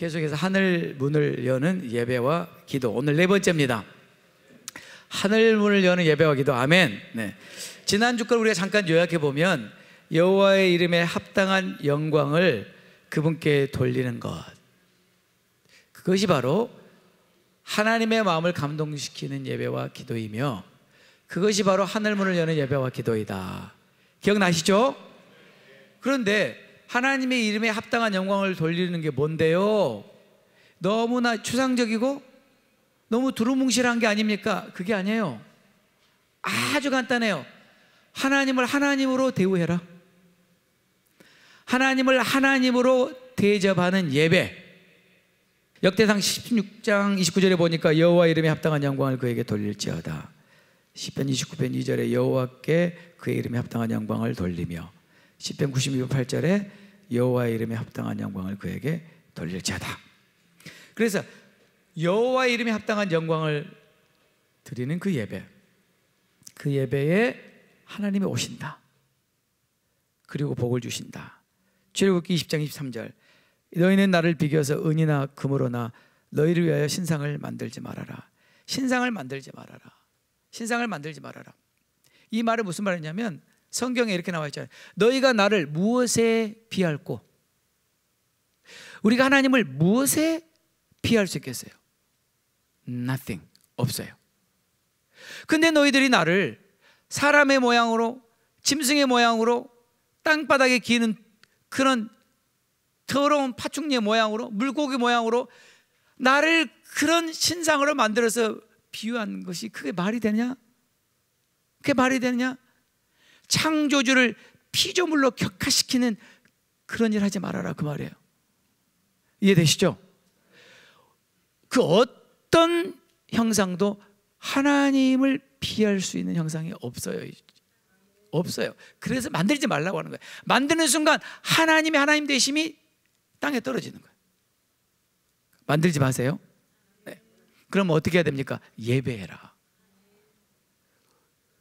계속해서 하늘 문을 여는 예배와 기도, 오늘 네 번째입니다. 하늘 문을 여는 예배와 기도. 아멘. 네. 지난주 걸 우리가 잠깐 요약해 보면 여호와의 이름에 합당한 영광을 그분께 돌리는 것, 그것이 바로 하나님의 마음을 감동시키는 예배와 기도이며, 그것이 바로 하늘 문을 여는 예배와 기도이다. 기억나시죠? 그런데 하나님의 이름에 합당한 영광을 돌리는 게 뭔데요? 너무나 추상적이고 너무 두루뭉실한 게 아닙니까? 그게 아니에요. 아주 간단해요. 하나님을 하나님으로 대우해라. 하나님을 하나님으로 대접하는 예배. 역대상 16장 29절에 보니까 여호와 이름에 합당한 영광을 그에게 돌릴지어다. 시편 29편 2절에 여호와께 그의 이름에 합당한 영광을 돌리며, 시편 92편 8절에 여호와의 이름에 합당한 영광을 그에게 돌릴지어다. 그래서 여호와의 이름에 합당한 영광을 드리는 그 예배, 그 예배에 하나님이 오신다. 그리고 복을 주신다. 출애굽기 20장 23절, 너희는 나를 비교해서 은이나 금으로나 너희를 위하여 신상을 만들지 말아라. 신상을 만들지 말아라. 신상을 만들지 말아라. 이 말은 무슨 말이냐면, 성경에 이렇게 나와 있잖아요. 너희가 나를 무엇에 비할꼬? 우리가 하나님을 무엇에 비할 수 있겠어요? Nothing. 없어요. 근데 너희들이 나를 사람의 모양으로, 짐승의 모양으로, 땅바닥에 기는 그런 더러운 파충류의 모양으로, 물고기 모양으로 나를 그런 신상으로 만들어서 비유한 것이 그게 말이 되냐? 그게 말이 되느냐? 창조주를 피조물로 격화시키는 그런 일 하지 말아라, 그 말이에요. 이해되시죠? 그 어떤 형상도 하나님을 비할 수 있는 형상이 없어요. 없어요. 그래서 만들지 말라고 하는 거예요. 만드는 순간 하나님의 하나님 되심이 땅에 떨어지는 거예요. 만들지 마세요. 네. 그럼 어떻게 해야 됩니까? 예배해라.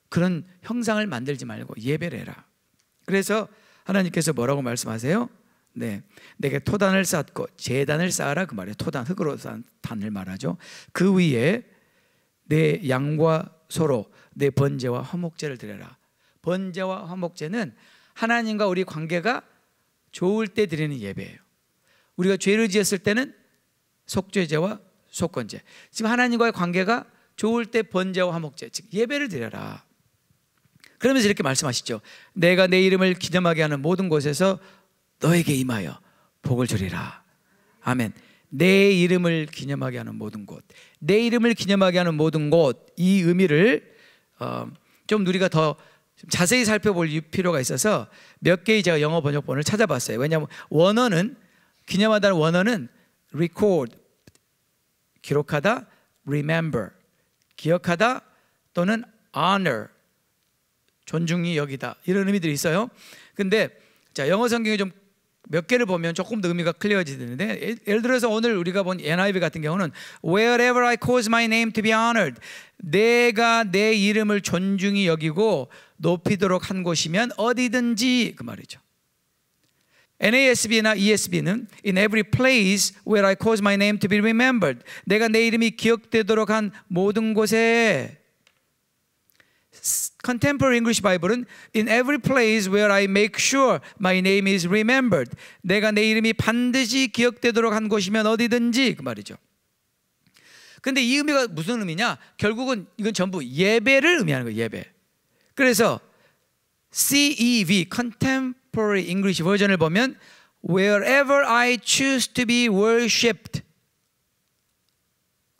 그런 형상을 만들지 말고 예배를 해라. 그래서 하나님께서 뭐라고 말씀하세요? 네, 내게 토단을 쌓고 제단을 쌓아라, 그 말이에요. 토단, 흙으로 쌓은 단을 말하죠. 그 위에 내 양과 소로 내 번제와 화목제를 드려라. 번제와 화목제는 하나님과 우리 관계가 좋을 때 드리는 예배예요. 우리가 죄를 지었을 때는 속죄제와 속건제, 지금 하나님과의 관계가 좋을 때 번제와 화목제, 즉 예배를 드려라. 그러면서 이렇게 말씀하시죠. 내가 내 이름을 기념하게 하는 모든 곳에서 너에게 임하여 복을 주리라. 아멘. 내 이름을 기념하게 하는 모든 곳, 내 이름을 기념하게 하는 모든 곳, 이 의미를 좀 우리가 더 자세히 살펴볼 필요가 있어서 몇 개의 제가 영어 번역본을 찾아봤어요. 왜냐하면 원어는, 기념하다는 원어는 record, 기록하다, remember, 기억하다, 또는 honor, 존중이 여기다, 이런 의미들이 있어요. 근데 자, 영어 성경에 좀 몇 개를 보면 조금 더 의미가 클리어지는데, 예를 들어서 오늘 우리가 본 NIV 같은 경우는 Wherever I cause my name to be honored, 내가 내 이름을 존중히 여기고 높이도록 한 곳이면 어디든지, 그 말이죠. NASB나 ESB는 In every place where I cause my name to be remembered, 내가 내 이름이 기억되도록 한 모든 곳에. Contemporary English Bible은 In every place where I make sure my name is remembered, 내가 내 이름이 반드시 기억되도록 한 곳이면 어디든지, 그 말이죠. 근데 이 의미가 무슨 의미냐? 결국은 이건 전부 예배를 의미하는 거예요. 예배. 그래서 CEV, Contemporary English 버전을 보면 Wherever I choose to be worshipped,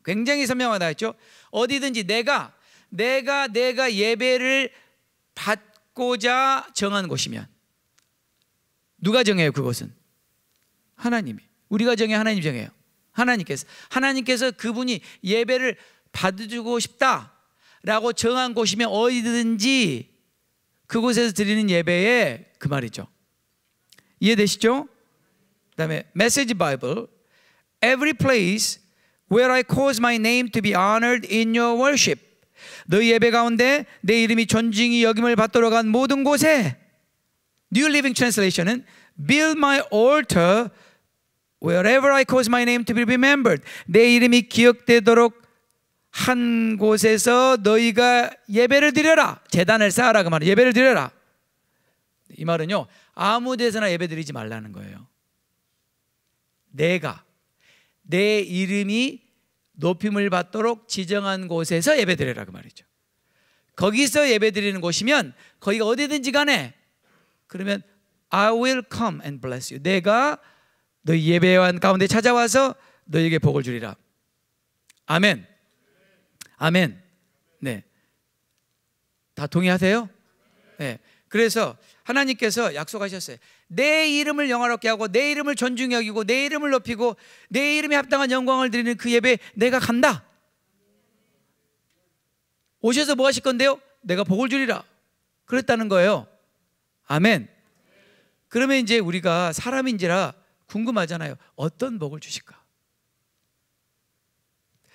굉장히 선명하다 했죠. 어디든지 내가 예배를 받고자 정한 곳이면. 누가 정해요? 그곳은 하나님이. 우리가 정해? 하나님 정해요? 하나님께서 그분이 예배를 받아주고 싶다라고 정한 곳이면 어디든지 그곳에서 드리는 예배에, 그 말이죠. 이해되시죠? 그 다음에 Message Bible, Every place where I cause my name to be honored in your worship, 너희 예배 가운데 내 이름이 존중이 여김을 받도록 한 모든 곳에. New Living Translation은 Build my altar wherever I cause my name to be remembered. 내 이름이 기억되도록 한 곳에서 너희가 예배를 드려라. 제단을 쌓으라. 그 말은 예배를 드려라. 이 말은요, 아무 데서나 예배 드리지 말라는 거예요. 내가 내 이름이 높임을 받도록 지정한 곳에서 예배 드려라 그 말이죠. 거기서 예배 드리는 곳이면 거기가 어디든지 간에 그러면 I will come and bless you. 내가 너희 예배관 가운데 찾아와서 너희에게 복을 주리라. 아멘. 아멘. 네. 다 동의하세요? 네. 그래서 하나님께서 약속하셨어요. 내 이름을 영화롭게 하고 내 이름을 존중히 여기고 내 이름을 높이고 내 이름에 합당한 영광을 드리는 그 예배 내가 간다. 오셔서 뭐 하실 건데요? 내가 복을 주리라. 그랬다는 거예요. 아멘. 그러면 이제 우리가 사람인지라 궁금하잖아요. 어떤 복을 주실까?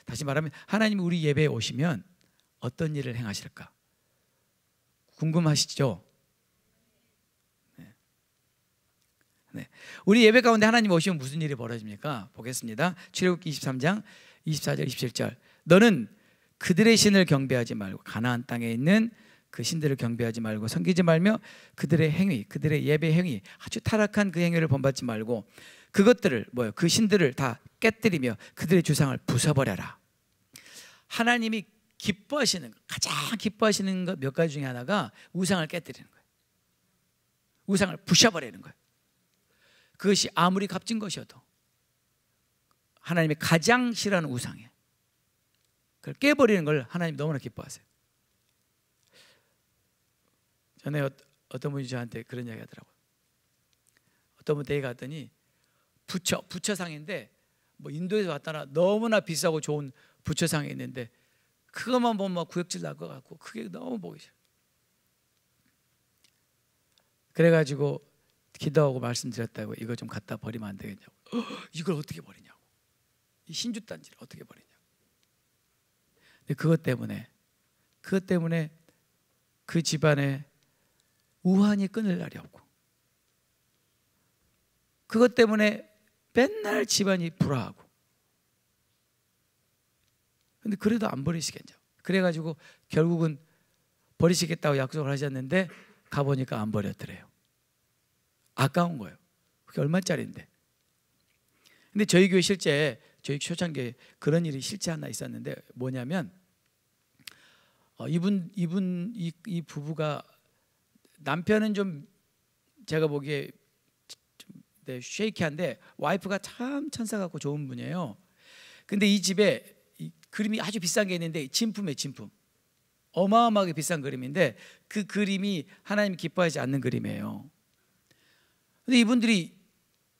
다시 말하면 하나님이 우리 예배에 오시면 어떤 일을 행하실까? 궁금하시죠? 네. 우리 예배 가운데 하나님 오시면 무슨 일이 벌어집니까? 보겠습니다. 출애굽기 23장 24절 27절. 너는 그들의 신을 경배하지 말고 가나안 땅에 있는 그 신들을 경배하지 말고 섬기지 말며 그들의 행위, 그들의 예배 행위, 아주 타락한 그 행위를 본받지 말고 그것들을 그 신들을 다 깨뜨리며 그들의 주상을 부숴버려라. 하나님이 기뻐하시는 것, 가장 기뻐하시는 것 몇 가지 중에 하나가 우상을 깨뜨리는 거예요. 우상을 부셔버리는 거예요. 그것이 아무리 값진 것이어도 하나님이 가장 싫어하는 우상이에요. 그걸 깨버리는 걸 하나님 너무나 기뻐하세요. 전에 어떤 분이 저한테 그런 이야기 하더라고요. 어떤 분 댁에 갔더니 부처상인데 뭐 인도에서 왔다나 너무나 비싸고 좋은 부처상이 있는데 그것만 보면 막 구역질 날 것 같고 그게 너무 보기 싫어요. 그래가지고 기도하고 말씀드렸다고 이거 좀 갖다 버리면 안 되겠냐고. 이걸 어떻게 버리냐고. 이 신주단지를 어떻게 버리냐고. 근데 그것 때문에 그 집안에 우환이 끊을 날이 없고 그것 때문에 맨날 집안이 불화하고 근데 그래도 안 버리시겠냐고. 그래가지고 결국은 버리시겠다고 약속을 하셨는데 가보니까 안 버렸더래요. 아까운 거예요. 그게 얼마짜리인데. 근데 저희 교회 실제 저희 초창기에 그런 일이 실제 하나 있었는데 뭐냐면 이 부부가 남편은 좀 제가 보기에 좀 쉐이키한데 와이프가 참 천사 같고 좋은 분이에요. 근데 이 집에 이 그림이 아주 비싼 게 있는데 진품이에요. 진품. 어마어마하게 비싼 그림인데 그 그림이 하나님이 기뻐하지 않는 그림이에요. 근데 이분들이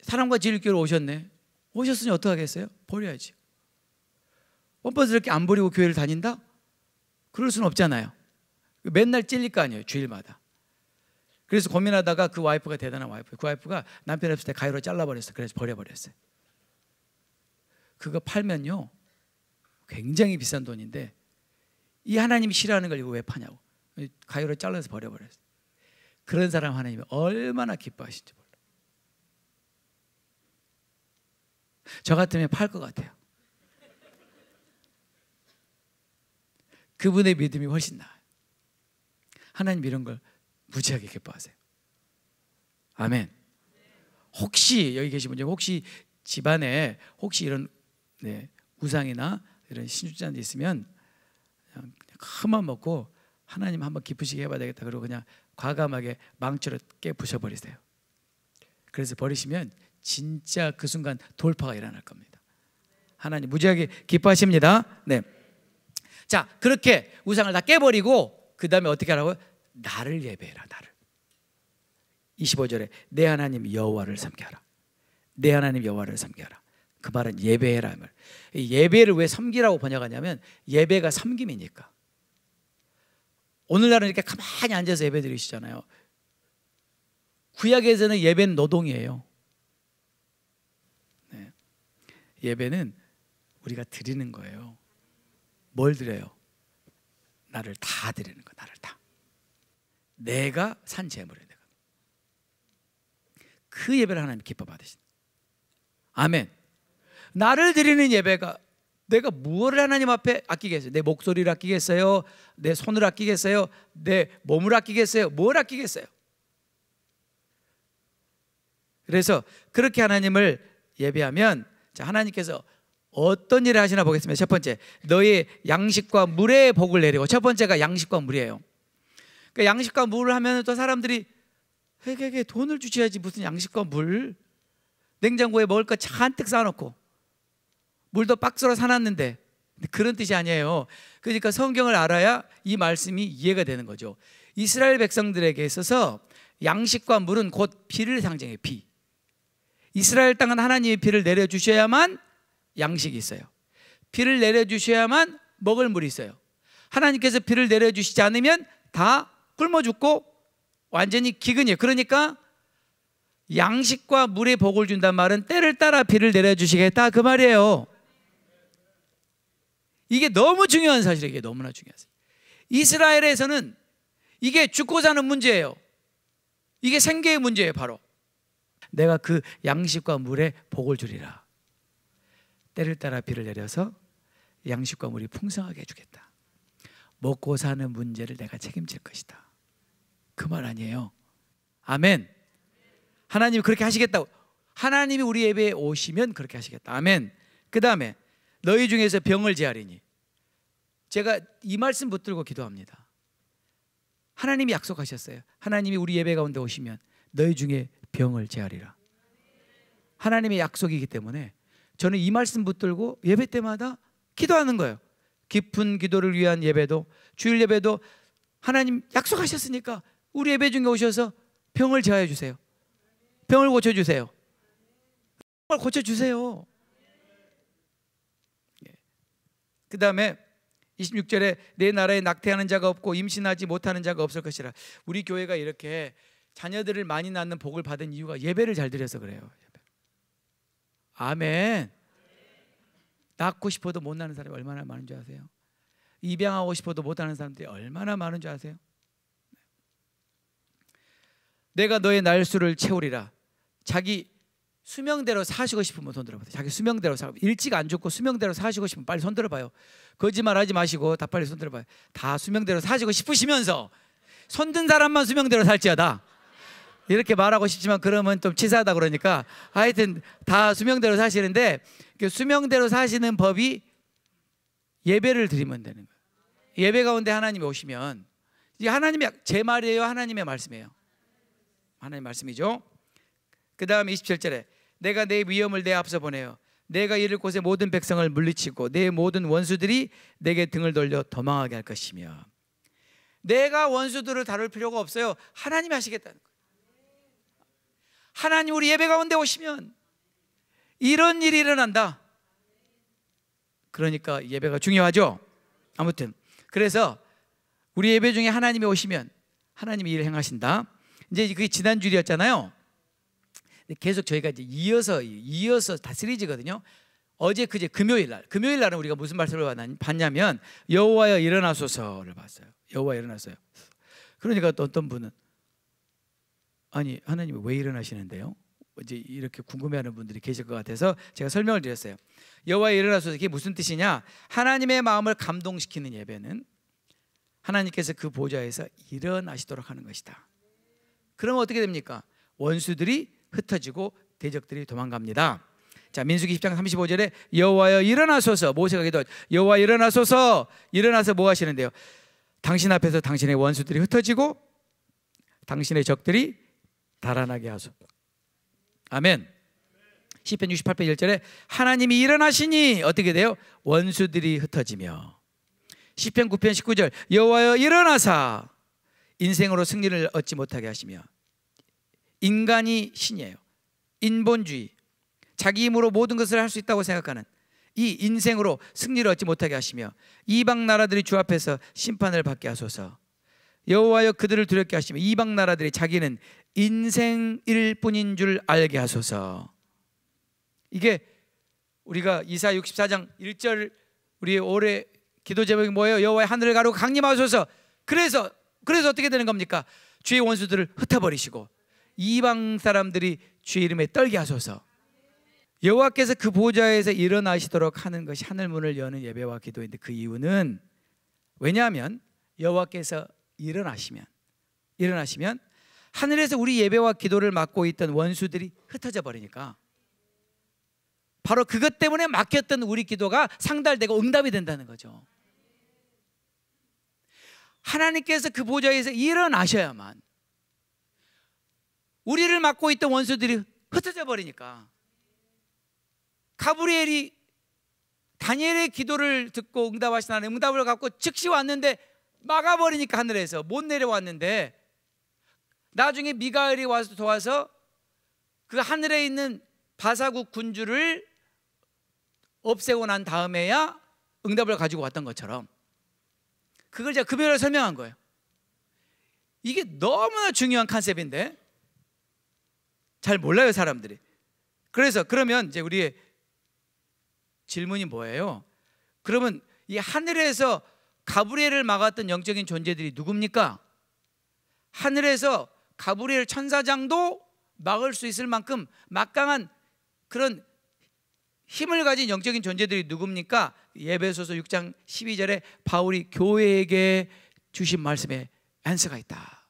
사람과 진리교회로 오셨네. 오셨으니 어떡하겠어요? 버려야지. 뻔뻔스럽게 안 버리고 교회를 다닌다? 그럴 수는 없잖아요. 맨날 찔릴 거 아니에요. 주일마다. 그래서 고민하다가 그 와이프가 대단한 와이프. 그 와이프가 남편 없을 때 가위로 잘라버렸어요. 그래서 버려버렸어요. 그거 팔면요 굉장히 비싼 돈인데 이 하나님이 싫어하는 걸 이거 왜 파냐고. 가위로 잘라서 버려버렸어요. 그런 사람 하나님이 얼마나 기뻐하신지 몰라요. 저 같으면 팔 것 같아요. 그분의 믿음이 훨씬 나아요. 하나님 이런 걸 무지하게 기뻐하세요. 아멘. 혹시 여기 계신 분 중에 혹시 집안에 혹시 이런 우상이나 이런 신주잔이 있으면 그냥 큰맘 먹고 하나님 한번 기쁘시게 해봐야 되겠다. 그리고 그냥 과감하게 망치로 깨부셔버리세요. 그래서 버리시면 진짜 그 순간 돌파가 일어날 겁니다. 하나님 무지하게 기뻐하십니다. 네. 자, 그렇게 우상을 다 깨버리고 그 다음에 어떻게 하라고요? 나를 예배해라. 나를. 25절에 내 하나님 여호와를 섬겨라. 내 하나님 여호와를 섬겨라. 그 말은 예배해라. 예배를 왜 섬기라고 번역하냐면 예배가 섬김이니까. 오늘날은 이렇게 가만히 앉아서 예배 드리시잖아요. 구약에서는 예배는 노동이에요. 네. 예배는 우리가 드리는 거예요. 뭘 드려요? 나를 다 드리는 거. 나를 다. 내가 산 재물이에요. 내가. 그 예배를 하나님 기뻐 받으신다. 아멘. 나를 드리는 예배가 내가 무엇을 하나님 앞에 아끼겠어요? 내 목소리를 아끼겠어요? 내 손을 아끼겠어요? 내 몸을 아끼겠어요? 뭘 아끼겠어요? 그래서 그렇게 하나님을 예배하면, 자, 하나님께서 어떤 일을 하시나 보겠습니다. 첫 번째, 너의 양식과 물의 복을 내리고. 첫 번째가 양식과 물이에요. 그러니까 양식과 물을 하면 또 사람들이 회개에 돈을 주셔야지 무슨 양식과 물, 냉장고에 먹을 거 잔뜩 쌓아놓고 물도 박스로 사놨는데, 그런 뜻이 아니에요. 그러니까 성경을 알아야 이 말씀이 이해가 되는 거죠. 이스라엘 백성들에게 있어서 양식과 물은 곧 비를 상징해요. 비. 이스라엘 땅은 하나님의 비를 내려주셔야만 양식이 있어요. 비를 내려주셔야만 먹을 물이 있어요. 하나님께서 비를 내려주시지 않으면 다 굶어 죽고 완전히 기근이에요. 그러니까 양식과 물의 복을 준단 말은 때를 따라 비를 내려주시겠다, 그 말이에요. 이게 너무 중요한 사실이에요. 이게 너무나 중요한 사실. 이스라엘에서는 이게 죽고 사는 문제예요. 이게 생계의 문제예요. 바로 내가 그 양식과 물의 복을 주리라. 때를 따라 비를 내려서 양식과 물이 풍성하게 해주겠다. 먹고 사는 문제를 내가 책임질 것이다. 그 말 아니에요. 아멘. 하나님이 그렇게 하시겠다고. 하나님이 우리 예배에 오시면 그렇게 하시겠다. 아멘. 그 다음에 너희 중에서 병을 제하리니. 제가 이 말씀 붙들고 기도합니다. 하나님이 약속하셨어요. 하나님이 우리 예배 가운데 오시면 너희 중에 병을 제하리라. 하나님의 약속이기 때문에 저는 이 말씀 붙들고 예배 때마다 기도하는 거예요. 깊은 기도를 위한 예배도, 주일 예배도 하나님 약속하셨으니까 우리 예배 중에 오셔서 병을 제하여 주세요. 병을 고쳐주세요. 병을 고쳐주세요. 그 다음에 26절에 내 나라에 낙태하는 자가 없고 임신하지 못하는 자가 없을 것이라. 우리 교회가 이렇게 자녀들을 많이 낳는 복을 받은 이유가 예배를 잘 드려서 그래요. 아멘. 낳고 싶어도 못 낳는 사람이 얼마나 많은 줄 아세요? 입양하고 싶어도 못 하는 사람들이 얼마나 많은 줄 아세요? 내가 너의 날수를 채우리라. 자기 수명대로 사시고 싶으면 손 들어봐요. 자기 수명대로 일찍 안 죽고 수명대로 사시고 싶으면 빨리 손 들어봐요. 거짓말하지 마시고 다 빨리 손 들어봐요. 다 수명대로 사시고 싶으시면서 손든 사람만 수명대로 살지어다. 이렇게 말하고 싶지만 그러면 좀 치사하다 그러니까 하여튼 다 수명대로 사시는데, 그 수명대로 사시는 법이 예배를 드리면 되는 거예요. 예배 가운데 하나님이 오시면, 이게 하나님의 제 말이에요, 하나님의 말씀이에요? 하나님의 말씀이죠. 그 다음에 27절에 내가 내 위엄을 내 앞서 보내요. 내가 이를 곳에 모든 백성을 물리치고 내 모든 원수들이 내게 등을 돌려 도망하게 할 것이며. 내가 원수들을 다룰 필요가 없어요. 하나님이 하시겠다는 거예요. 하나님 우리 예배 가운데 오시면 이런 일이 일어난다. 그러니까 예배가 중요하죠. 아무튼 그래서 우리 예배 중에 하나님이 오시면 하나님이 일을 행하신다. 이제 그게 지난 주일이었잖아요. 계속 저희가 이제 이어서 다 시리즈거든요. 어제 그제 금요일 날은 우리가 무슨 말씀을 봤냐면 여호와여 일어나소서를 봤어요. 여호와 일어나소서. 그러니까 또 어떤 분은 아니 하나님이 왜 일어나시는데요? 이제 이렇게 궁금해하는 분들이 계실 것 같아서 제가 설명을 드렸어요. 여호와 일어나소서, 이게 무슨 뜻이냐? 하나님의 마음을 감동시키는 예배는 하나님께서 그 보좌에서 일어나시도록 하는 것이다. 그러면 어떻게 됩니까? 원수들이 흩어지고 대적들이 도망갑니다. 자, 민수기 10장 35절에 여호와여 일어나소서. 모세가 기도하죠. 여호와 일어나소서. 일어나서 뭐 하시는데요? 당신 앞에서 당신의 원수들이 흩어지고 당신의 적들이 달아나게 하소서. 아멘. 시편 68편 1절에 하나님이 일어나시니 어떻게 돼요? 원수들이 흩어지며. 시편 9편 19절 여호와여 일어나사 인생으로 승리를 얻지 못하게 하시며. 인간이 신이에요. 인본주의, 자기 힘으로 모든 것을 할 수 있다고 생각하는 이 인생으로 승리를 얻지 못하게 하시며 이방 나라들이 주 앞에서 심판을 받게 하소서. 여호와여 그들을 두렵게 하시며 이방 나라들이 자기는 인생일 뿐인 줄 알게 하소서. 이게 우리가 이사야 64장 1절 우리의 올해 기도 제목이 뭐예요? 여호와의 하늘을 가르고 강림하소서. 그래서 어떻게 되는 겁니까? 주의 원수들을 흩어버리시고 이방 사람들이 주의 이름에 떨게 하소서. 여호와께서 그 보좌에서 일어나시도록 하는 것이 하늘 문을 여는 예배와 기도인데, 그 이유는 왜냐하면 여호와께서 일어나시면 하늘에서 우리 예배와 기도를 맡고 있던 원수들이 흩어져 버리니까, 바로 그것 때문에 막혔던 우리 기도가 상달되고 응답이 된다는 거죠. 하나님께서 그 보좌에서 일어나셔야만 우리를 막고 있던 원수들이 흩어져 버리니까, 가브리엘이 다니엘의 기도를 듣고 응답하신 하나님, 응답을 갖고 즉시 왔는데 막아버리니까 하늘에서 못 내려왔는데, 나중에 미가엘이 와서 도와서 그 하늘에 있는 바사국 군주를 없애고 난 다음에야 응답을 가지고 왔던 것처럼, 그걸 제가 급여를 설명한 거예요. 이게 너무나 중요한 컨셉인데 잘 몰라요, 사람들이. 그래서 그러면 이제 우리의 질문이 뭐예요? 그러면 이 하늘에서 가브리엘을 막았던 영적인 존재들이 누굽니까? 하늘에서 가브리엘 천사장도 막을 수 있을 만큼 막강한 그런 힘을 가진 영적인 존재들이 누굽니까? 에베소서 6장 12절에 바울이 교회에게 주신 말씀에 안서가 있다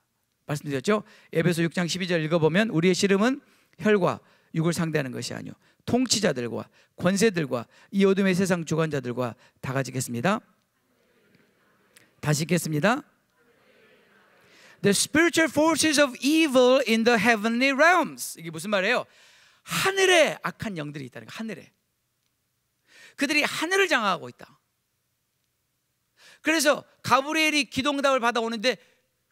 말씀드렸죠. 에베소 6장 12절 읽어보면, 우리의 씨름은 혈과 육을 상대하는 것이 아니요 통치자들과 권세들과 이 어둠의 세상 주관자들과 다 가지겠습니다. 다시 읽겠습니다. The spiritual forces of evil in the heavenly realms. 이게 무슨 말이에요? 하늘에 악한 영들이 있다는 거예요. 하늘에. 그들이 하늘을 장악하고 있다. 그래서 가브리엘이 기도응답을 받아오는데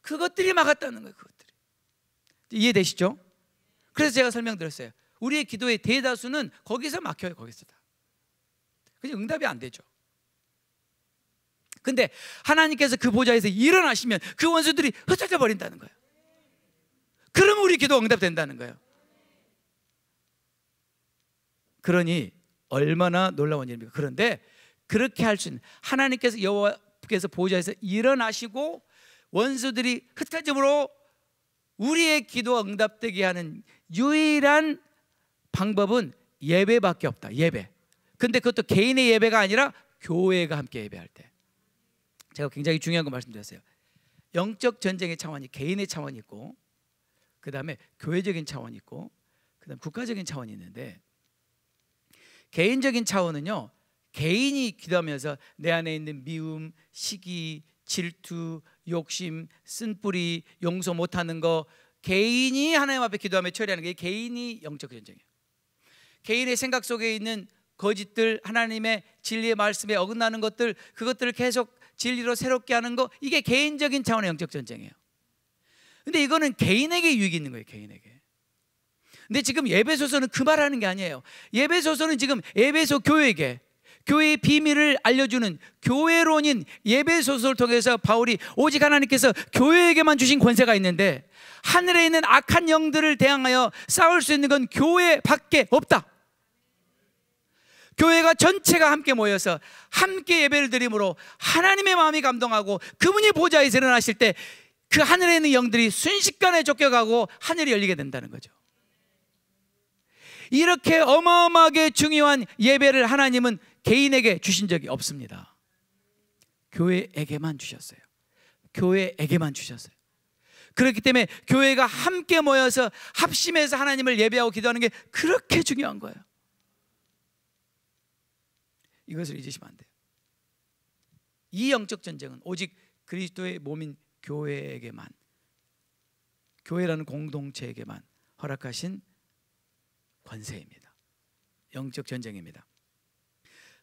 그것들이 막았다는 거예요. 그것들이. 이해되시죠? 그래서 제가 설명드렸어요. 우리의 기도의 대다수는 거기서 막혀요. 거기서 다. 그냥 응답이 안 되죠. 근데 하나님께서 그 보좌에서 일어나시면 그 원수들이 흩어져 버린다는 거예요. 그러면 우리 기도가 응답된다는 거예요. 그러니 얼마나 놀라운 일입니까? 그런데 그렇게 할 수 있는, 하나님께서 여호와께서 보좌에서 일어나시고 원수들이 흩어짐으로 우리의 기도가 응답되게 하는 유일한 방법은 예배밖에 없다. 예배. 근데 그것도 개인의 예배가 아니라 교회가 함께 예배할 때. 제가 굉장히 중요한 거 말씀드렸어요. 영적 전쟁의 차원이 개인의 차원이 있고, 그 다음에 교회적인 차원이 있고, 그 다음에 국가적인 차원이 있는데, 개인적인 차원은요, 개인이 기도하면서 내 안에 있는 미움, 시기, 질투, 욕심, 쓴뿌리, 용서 못하는 거, 개인이 하나님 앞에 기도하며 처리하는 게 개인이 영적 전쟁이에요. 개인의 생각 속에 있는 거짓들, 하나님의 진리의 말씀에 어긋나는 것들, 그것들을 계속 진리로 새롭게 하는 거, 이게 개인적인 차원의 영적 전쟁이에요. 근데 이거는 개인에게 유익이 있는 거예요. 개인에게. 근데 지금 에베소서는 그 말하는 게 아니에요. 에베소서는 지금 에베소 교회에게 교회의 비밀을 알려주는 교회론인 에베소서를 통해서 바울이 오직 하나님께서 교회에게만 주신 권세가 있는데 하늘에 있는 악한 영들을 대항하여 싸울 수 있는 건 교회밖에 없다. 교회가 전체가 함께 모여서 함께 예배를 드림으로 하나님의 마음이 감동하고 그분이 보좌에서 일어나실 때 그 하늘에 있는 영들이 순식간에 쫓겨가고 하늘이 열리게 된다는 거죠. 이렇게 어마어마하게 중요한 예배를 하나님은 개인에게 주신 적이 없습니다. 교회에게만 주셨어요. 교회에게만 주셨어요. 그렇기 때문에 교회가 함께 모여서 합심해서 하나님을 예배하고 기도하는 게 그렇게 중요한 거예요. 이것을 잊으시면 안 돼요. 이 영적 전쟁은 오직 그리스도의 몸인 교회에게만, 교회라는 공동체에게만 허락하신 권세입니다. 영적 전쟁입니다.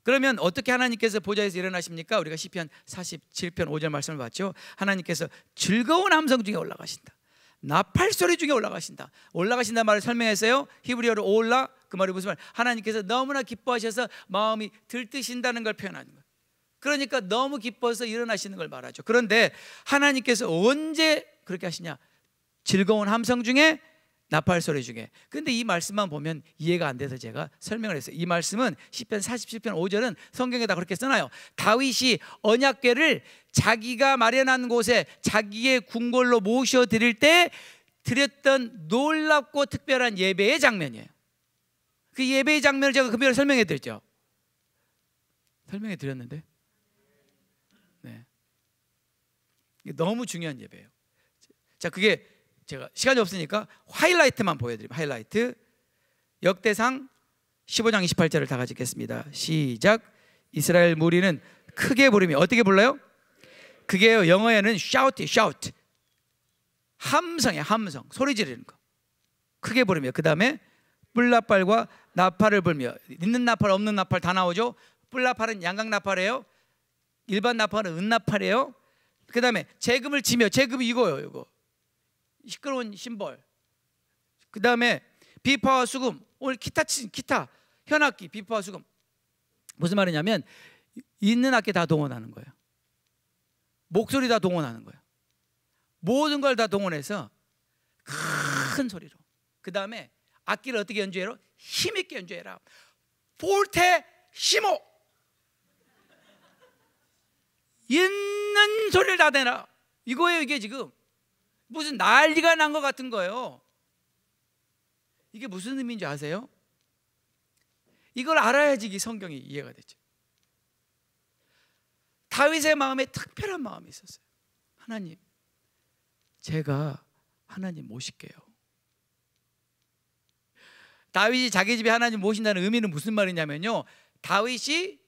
그러면 어떻게 하나님께서 보좌에서 일어나십니까? 우리가 시편 47편 5절 말씀을 봤죠. 하나님께서 즐거운 함성 중에 올라가신다. 나팔 소리 중에 올라가신다. 올라가신다는 말을 설명했어요. 히브리어로 올라, 그 말이 무슨 말? 하나님께서 너무나 기뻐하셔서 마음이 들뜨신다는 걸 표현하는 거예요. 그러니까 너무 기뻐서 일어나시는 걸 말하죠. 그런데 하나님께서 언제 그렇게 하시냐? 즐거운 함성 중에, 나팔 소리 중에. 근데 이 말씀만 보면 이해가 안 돼서 제가 설명을 했어요. 이 말씀은 시편 47편 5절은 성경에다 그렇게 써놔요. 다윗이 언약궤를 자기가 마련한 곳에 자기의 궁궐로 모셔 드릴 때 드렸던 놀랍고 특별한 예배의 장면이에요. 그 예배의 장면을 제가 금요일에 설명해 드렸죠. 설명해 드렸는데, 네, 이게 너무 중요한 예배예요. 자, 그게 제가 시간이 없으니까 하이라이트만 보여드립니다. 하이라이트. 역대상 15장 28절을 다 같이 읽겠습니다. 시작. 이스라엘 무리는 크게 부르며, 어떻게 불러요? 그게 영어에는 shout, shout, 함성이에요. 함성, 소리 지르는 거. 크게 부르며, 그 다음에 뿔나팔과 나팔을 불며. 있는 나팔 없는 나팔 다 나오죠. 뿔나팔은 양각나팔이에요. 일반 나팔은 은나팔이에요. 그 다음에 재금을 치며, 재금이 이거예요. 이거 시끄러운 심벌. 그 다음에 비파와 수금, 오늘 기타 친 기타, 현악기, 비파와 수금. 무슨 말이냐면 있는 악기 다 동원하는 거예요. 목소리 다 동원하는 거예요. 모든 걸 다 동원해서 큰 소리로. 그 다음에 악기를 어떻게 연주해라? 힘있게 연주해라. 포르테시모, 있는 소리를 다 내라. 이거예요. 이게 지금 무슨 난리가 난 것 같은 거예요. 이게 무슨 의미인지 아세요? 이걸 알아야지 이 성경이 이해가 되죠. 다윗의 마음에 특별한 마음이 있었어요. 하나님, 제가 하나님 모실게요. 다윗이 자기 집에 하나님 모신다는 의미는 무슨 말이냐면요, 다윗이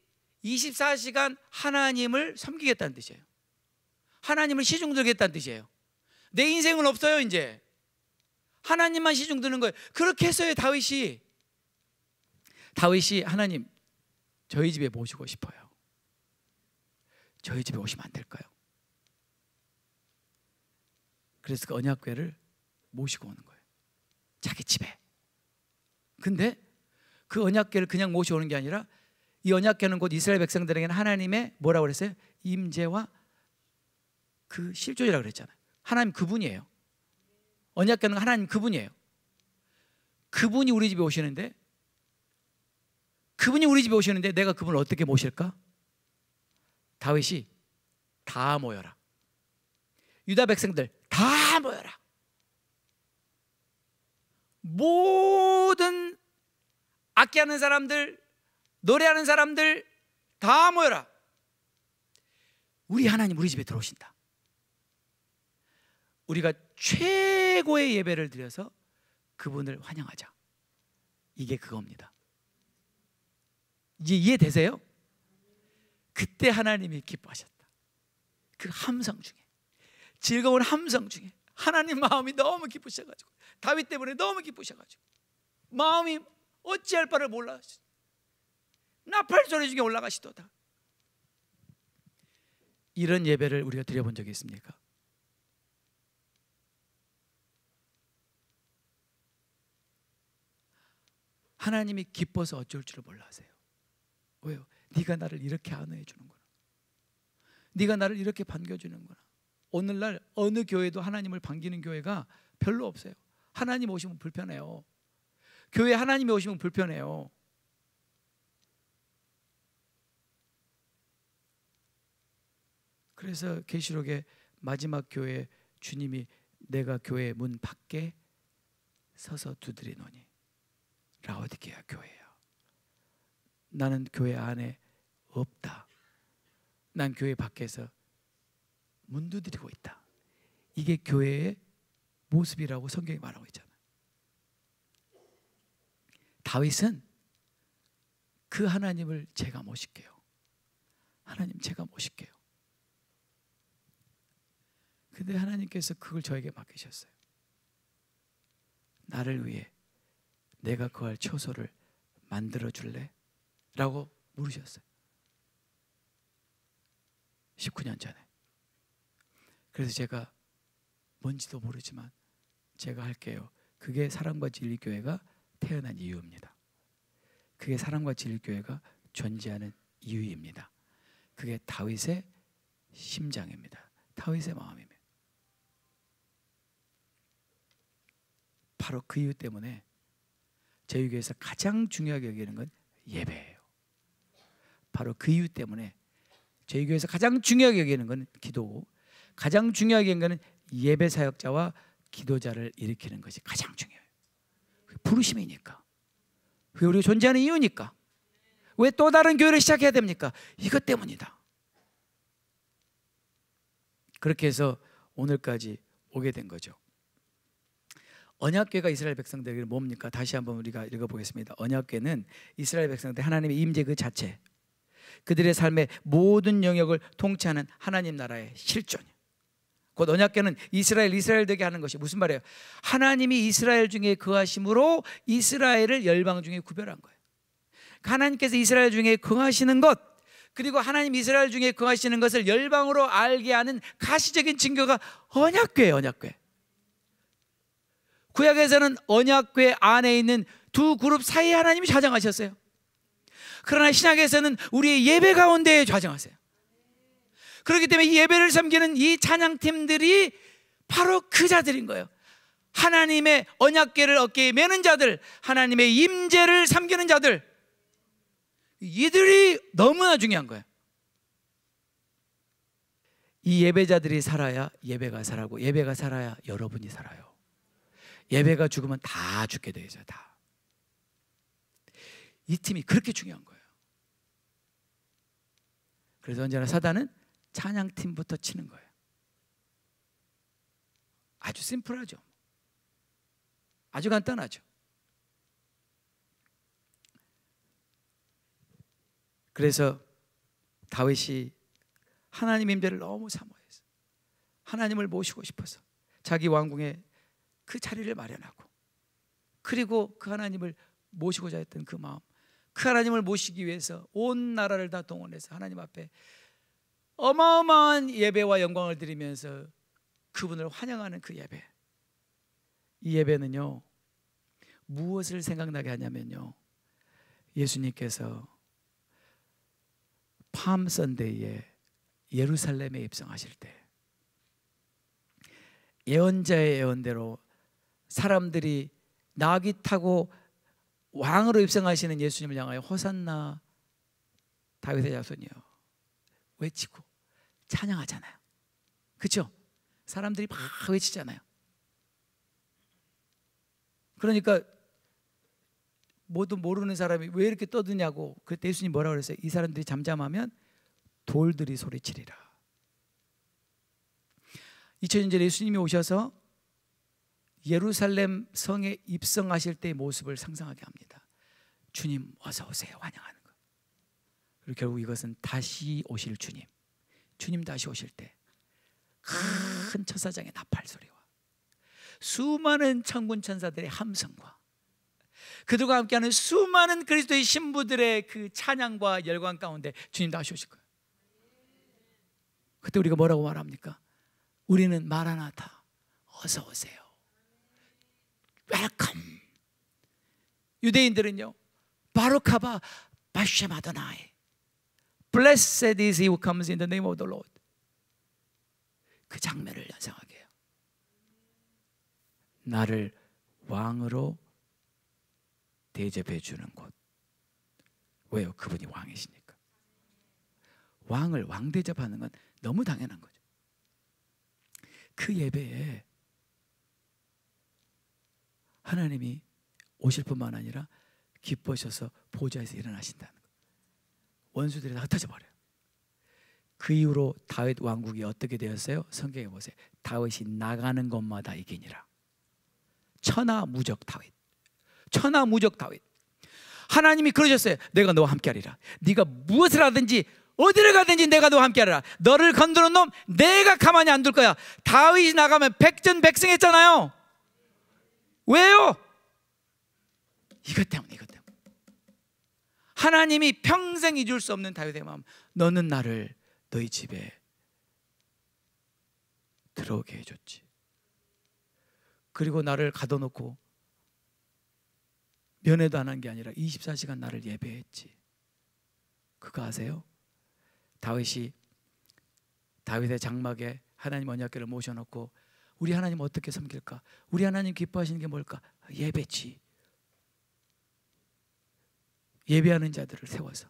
24시간 하나님을 섬기겠다는 뜻이에요. 하나님을 시중 들겠다는 뜻이에요. 내 인생은 없어요. 이제 하나님만 시중 드는 거예요. 그렇게 했어요. 다윗이 하나님, 저희 집에 모시고 싶어요. 저희 집에 오시면 안 될까요? 그래서 그 언약궤를 모시고 오는 거예요. 자기 집에. 근데 그 언약궤를 그냥 모셔오는 게 아니라 이 언약궤는 곧 이스라엘 백성들에게는 하나님의 뭐라고 그랬어요? 임재와 그 실존이라고 그랬잖아요. 하나님 그분이에요. 언약궤는 하나님 그분이에요. 그분이 우리 집에 오시는데, 내가 그분을 어떻게 모실까? 다윗이 다 모여라. 유다 백성들 다 모여라. 모든 악기하는 사람들, 노래하는 사람들 다 모여라. 우리 하나님 우리 집에 들어오신다. 우리가 최고의 예배를 드려서 그분을 환영하자. 이게 그겁니다. 이제 이해되세요? 그때 하나님이 기뻐하셨다. 그 함성 중에, 즐거운 함성 중에 하나님 마음이 너무 기쁘셔가지고, 다윗 때문에 너무 기쁘셔가지고 마음이 어찌할 바를 몰라 나팔 소리 중에 올라가시도다. 이런 예배를 우리가 드려본 적이 있습니까? 하나님이 기뻐서 어쩔 줄을 몰라 하세요. 왜요? 네가 나를 이렇게 안위해 주는구나. 네가 나를 이렇게 반겨주는구나. 오늘날 어느 교회도 하나님을 반기는 교회가 별로 없어요. 하나님 오시면 불편해요. 교회 하나님이 오시면 불편해요. 그래서 계시록의 마지막 교회 주님이 내가 교회 문 밖에 서서 두드리노니, 라오디게아 교회야, 나는 교회 안에 없다. 난 교회 밖에서 문 두드리고 있다. 이게 교회의 모습이라고 성경이 말하고 있잖아요. 다윗은 그 하나님을 제가 모실게요. 하나님 제가 모실게요. 근데 하나님께서 그걸 저에게 맡기셨어요. 나를 위해 내가 거할 처소를 만들어 줄래? 라고 물으셨어요. 19년 전에. 그래서 제가 뭔지도 모르지만 제가 할게요. 그게 사랑과 진리 교회가 태어난 이유입니다. 그게 사랑과 진리 교회가 존재하는 이유입니다. 그게 다윗의 심장입니다. 다윗의 마음입니다. 바로 그 이유 때문에 저희 교회에서 가장 중요하게 여기는 건 예배예요. 바로 그 이유 때문에 저희 교회에서 가장 중요하게 여기는 건 기도고, 가장 중요하게 여기는 건 예배 사역자와 기도자를 일으키는 것이 가장 중요해요. 부르심이니까. 왜 우리가 존재하는 이유니까. 왜 또 다른 교회를 시작해야 됩니까? 이것 때문이다. 그렇게 해서 오늘까지 오게 된 거죠. 언약궤가 이스라엘 백성들에게 뭡니까? 다시 한번 우리가 읽어보겠습니다. 언약궤는 이스라엘 백성들 하나님의 임재 그 자체, 그들의 삶의 모든 영역을 통치하는 하나님 나라의 실존이에요. 곧 언약궤는 이스라엘 되게 하는 것이 무슨 말이에요? 하나님이 이스라엘 중에 거하심으로 이스라엘을 열방 중에 구별한 거예요. 하나님께서 이스라엘 중에 거하시는 것, 그리고 하나님 이스라엘 중에 거하시는 것을 열방으로 알게 하는 가시적인 증거가 언약궤예요. 언약궤. 구약에서는 언약궤 안에 있는 두 그룹 사이에 하나님이 좌정하셨어요. 그러나 신약에서는 우리의 예배 가운데에 좌정하세요. 그렇기 때문에 이 예배를 섬기는 이 찬양팀들이 바로 그 자들인 거예요. 하나님의 언약궤를 어깨에 메는 자들, 하나님의 임재를 섬기는 자들, 이들이 너무나 중요한 거예요. 이 예배자들이 살아야 예배가 살아고, 예배가 살아야 여러분이 살아요. 예배가 죽으면 다 죽게 되어 있어요. 다. 이 팀이 그렇게 중요한 거예요. 그래서 언제나 사단은 찬양팀부터 치는 거예요. 아주 심플하죠. 아주 간단하죠. 그래서 다윗이 하나님의 임재를 너무 사모해서 하나님을 모시고 싶어서 자기 왕궁에 그 자리를 마련하고, 그리고 그 하나님을 모시고자 했던 그 마음, 그 하나님을 모시기 위해서 온 나라를 다 동원해서 하나님 앞에 어마어마한 예배와 영광을 드리면서 그분을 환영하는 그 예배. 이 예배는요, 무엇을 생각나게 하냐면요, 예수님께서 팜 선데이에 예루살렘에 입성하실 때 예언자의 예언대로 사람들이 나귀 타고 왕으로 입성하시는 예수님을 향하여 호산나 다윗의 자손이여 외치고 찬양하잖아요. 그렇죠? 사람들이 막 외치잖아요. 그러니까 모두 모르는 사람이 왜 이렇게 떠드냐고, 그때 예수님 뭐라고 그랬어요? 이 사람들이 잠잠하면 돌들이 소리치리라. 2000년 전에 예수님이 오셔서 예루살렘 성에 입성하실 때의 모습을 상상하게 합니다. 주님 어서 오세요 환영하는 거. 그리고 결국 이것은 다시 오실 주님, 주님 다시 오실 때 큰 천사장의 나팔 소리와 수많은 천군 천사들의 함성과 그들과 함께하는 수많은 그리스도의 신부들의 그 찬양과 열광 가운데 주님 다시 오실 거예요. 그때 우리가 뭐라고 말합니까? 우리는 마라나타 어서 오세요, 웰컴. 유대인들은요, 바루카바 바셴 아도나이, Blessed is he who comes in the name of the Lord. 그 장면을 연상하게 해요. 나를 왕으로 대접해 주는 곳. 왜요? 그분이 왕이시니까. 왕을 왕 대접하는 건 너무 당연한 거죠. 그 예배에 하나님이 오실 뿐만 아니라 기뻐하셔서 보좌에서 일어나신다는 거예요. 원수들이 다 흩어져 버려요. 그 이후로 다윗 왕국이 어떻게 되었어요? 성경에 보세요. 다윗이 나가는 곳마다 이기니라. 천하무적 다윗. 천하무적 다윗. 하나님이 그러셨어요. 내가 너와 함께하리라. 네가 무엇을 하든지 어디를 가든지 내가 너와 함께하리라. 너를 건드는 놈 내가 가만히 안 둘 거야. 다윗이 나가면 백전백승했잖아요. 왜요? 이것 때문에, 이것 때문에. 하나님이 평생 잊을 수 없는 다윗의 마음. 너는 나를 너희 집에 들어오게 해줬지. 그리고 나를 가둬놓고 면회도 안 한 게 아니라 24시간 나를 예배했지. 그거 아세요? 다윗이 다윗의 장막에 하나님 언약궤를 모셔놓고 우리 하나님 어떻게 섬길까? 우리 하나님 기뻐하시는 게 뭘까? 예배지. 예배하는 자들을 세워서